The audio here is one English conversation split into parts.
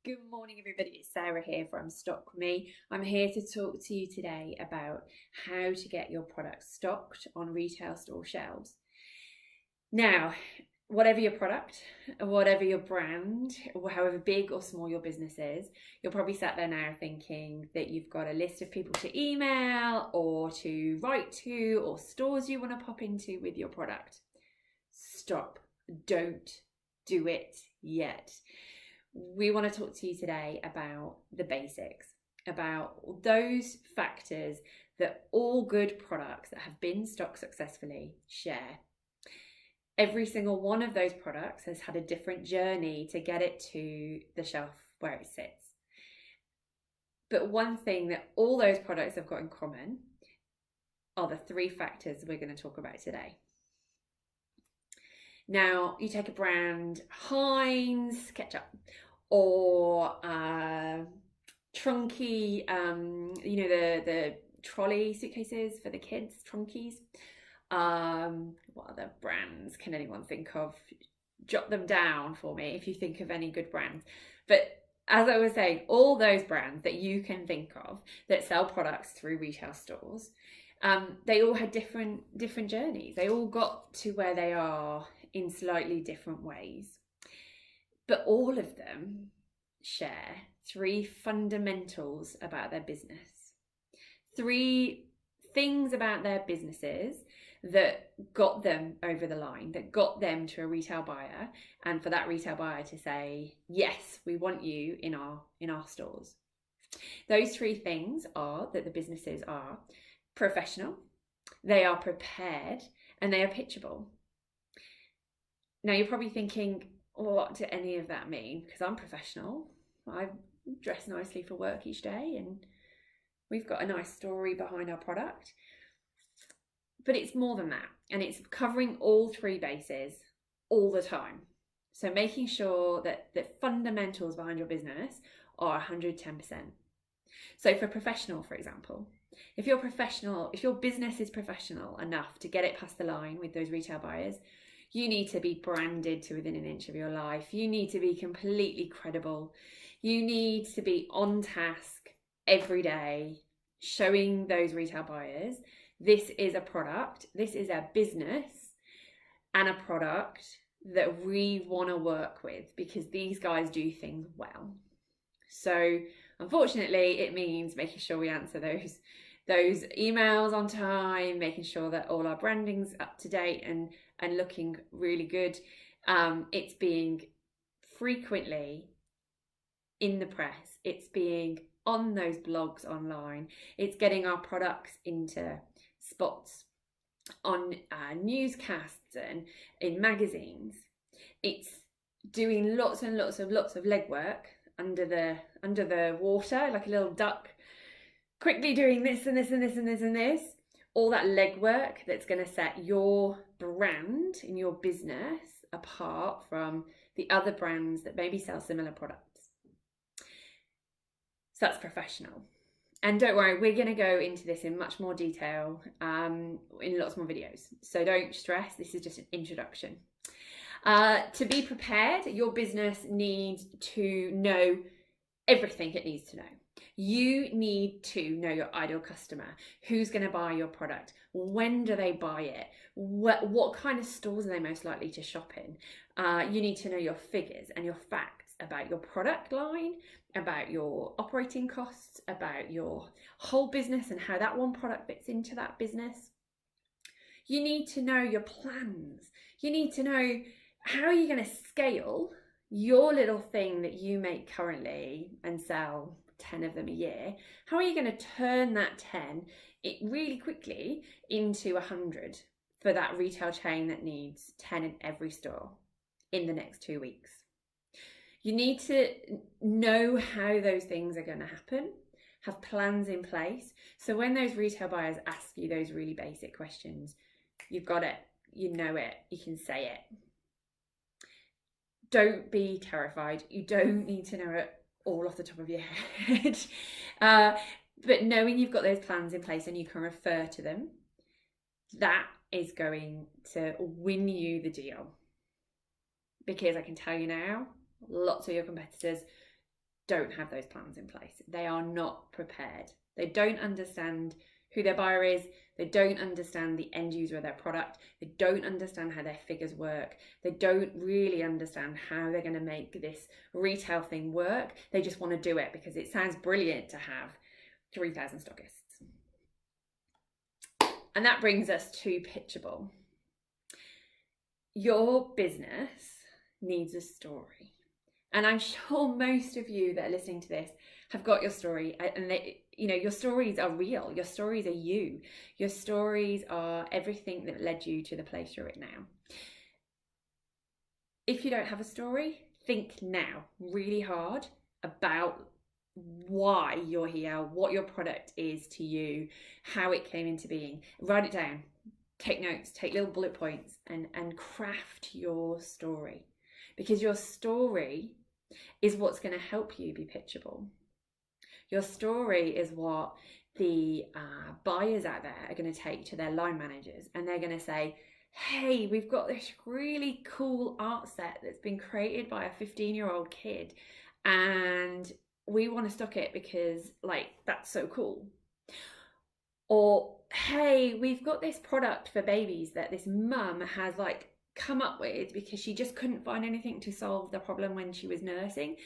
Good morning, everybody. It's Sarah here from Stock Me. I'm here to talk to you today about how to get your products stocked on retail store shelves. Now, whatever your product, whatever your brand, or however big or small your business is, you're probably sat there now thinking that you've got a list of people to email or to write to or stores you want to pop into with your product. Stop. Don't do it yet. We want to talk to you today about the basics, about those factors that all good products that have been stocked successfully share. Every single one of those products has had a different journey to get it to the shelf where it sits. But one thing that all those products have got in common are the three factors we're going to talk about today. Now, you take a brand, Heinz ketchup, or Trunky, the trolley suitcases for the kids, Trunkies. What other brands can anyone think of? Jot them down for me if you think of any good brands. But as I was saying, all those brands that you can think of that sell products through retail stores, they all had different journeys. They all got to where they are in slightly different ways. But all of them share three fundamentals about their business. Three things about their businesses that got them over the line, that got them to a retail buyer, and for that retail buyer to say, yes, we want you in our stores. Those three things are that the businesses are professional, they are prepared, and they are pitchable. Now you're probably thinking, what do any of that mean? Because I'm professional. I dress nicely for work each day and we've got a nice story behind our product. But it's more than that. And it's covering all three bases all the time. So making sure that the fundamentals behind your business are 110%. So for professional, for example, if your business is professional enough to get it past the line with those retail buyers, you need to be branded to within an inch of your life. You need to be completely credible. You need to be on task every day, showing those retail buyers this is a product, this is a business and a product that we want to work with because these guys do things well. So unfortunately, it means making sure we answer those emails on time, making sure that all our branding's up to date and looking really good. It's being frequently in the press. It's being on those blogs online. It's getting our products into spots on newscasts and in magazines. It's doing lots and lots of legwork under the water, like a little duck, quickly doing this and this and this and this and this. All that legwork that's going to set your brand in your business apart from the other brands that maybe sell similar products. So that's professional. And don't worry, we're going to go into this in much more detail in lots more videos. So don't stress, this is just an introduction. To be prepared, your business needs to know everything it needs to know. You need to know your ideal customer. Who's going to buy your product? When do they buy it? What kind of stores are they most likely to shop in? You need to know your figures and your facts about your product line, about your operating costs, about your whole business and how that one product fits into that business. You need to know your plans. You need to know how are you going to scale your little thing that you make currently and sell 10 of them a year. How are you going to turn that 10 really quickly into 100 for that retail chain that needs 10 in every store in the next 2 weeks? You need to know how those things are going to happen, have plans in place. So when those retail buyers ask you those really basic questions, you've got it, you know it, you can say it. Don't be terrified. You don't need to know it all off the top of your head. But knowing you've got those plans in place and you can refer to them, that is going to win you the deal. Because I can tell you now, lots of your competitors don't have those plans in place. They are not prepared. They don't understand who their buyer is. They don't understand the end user of their product. They don't understand how their figures work. They don't really understand how they're going to make this retail thing work. They just want to do it because it sounds brilliant to have 3,000 stockists. And that brings us to Pitchable. Your business needs a story. And I'm sure most of you that are listening to this have got your story, and your stories are real. Your stories are you. Your stories are everything that led you to the place you're at now. If you don't have a story, think now really hard about why you're here, what your product is to you, how it came into being. Write it down, take notes, take little bullet points, and craft your story, because your story is what's going to help you be pitchable. Your story is what the buyers out there are going to take to their line managers, and they're going to say, hey, we've got this really cool art set that's been created by a 15-year-old kid, and we want to stock it because that's so cool. Or, hey, we've got this product for babies that this mum has come up with because she just couldn't find anything to solve the problem when she was nursing.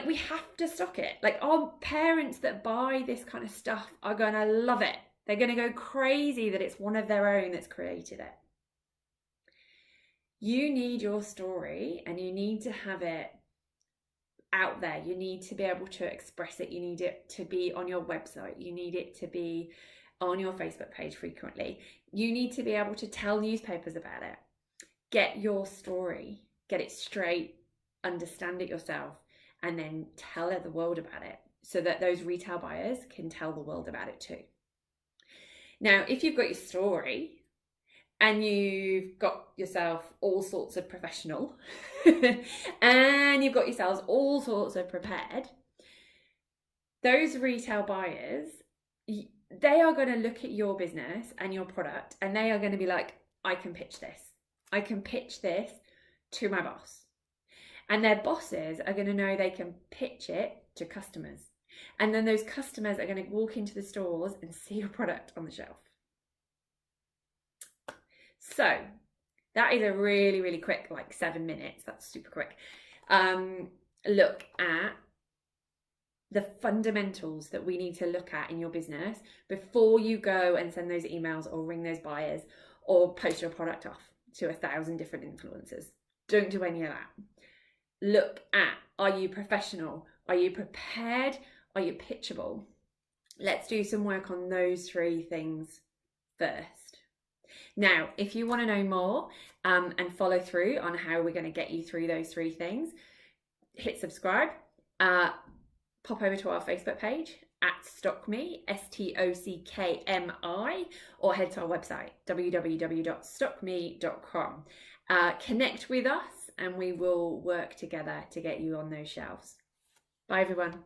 We have to stock it. Our parents that buy this kind of stuff are going to love it. They're going to go crazy that it's one of their own that's created it. You need your story, and you need to have it out there. You need to be able to express it. You need it to be on your website. You need it to be on your Facebook page frequently. You need to be able to tell newspapers about it. Get your story, get it straight, understand it yourself, and then tell the world about it so that those retail buyers can tell the world about it too. Now, if you've got your story and you've got yourself all sorts of professional and you've got yourselves all sorts of prepared, those retail buyers, they are going to look at your business and your product, and they are going to be like, I can pitch this. I can pitch this to my boss. And their bosses are going to know they can pitch it to customers. And then those customers are going to walk into the stores and see your product on the shelf. So that is a really, really quick, 7 minutes. That's super quick. Look at the fundamentals that we need to look at in your business before you go and send those emails or ring those buyers or post your product off to 1,000 different influencers. Don't do any of that. Look at, are you professional? Are you prepared? Are you pitchable? Let's do some work on those 3 things first. Now, if you want to know more and follow through on how we're going to get you through those 3 things, hit subscribe, pop over to our Facebook page at StockMe, STOCKMI, or head to our website, www.stockme.com. Connect with us and we will work together to get you on those shelves. Bye everyone.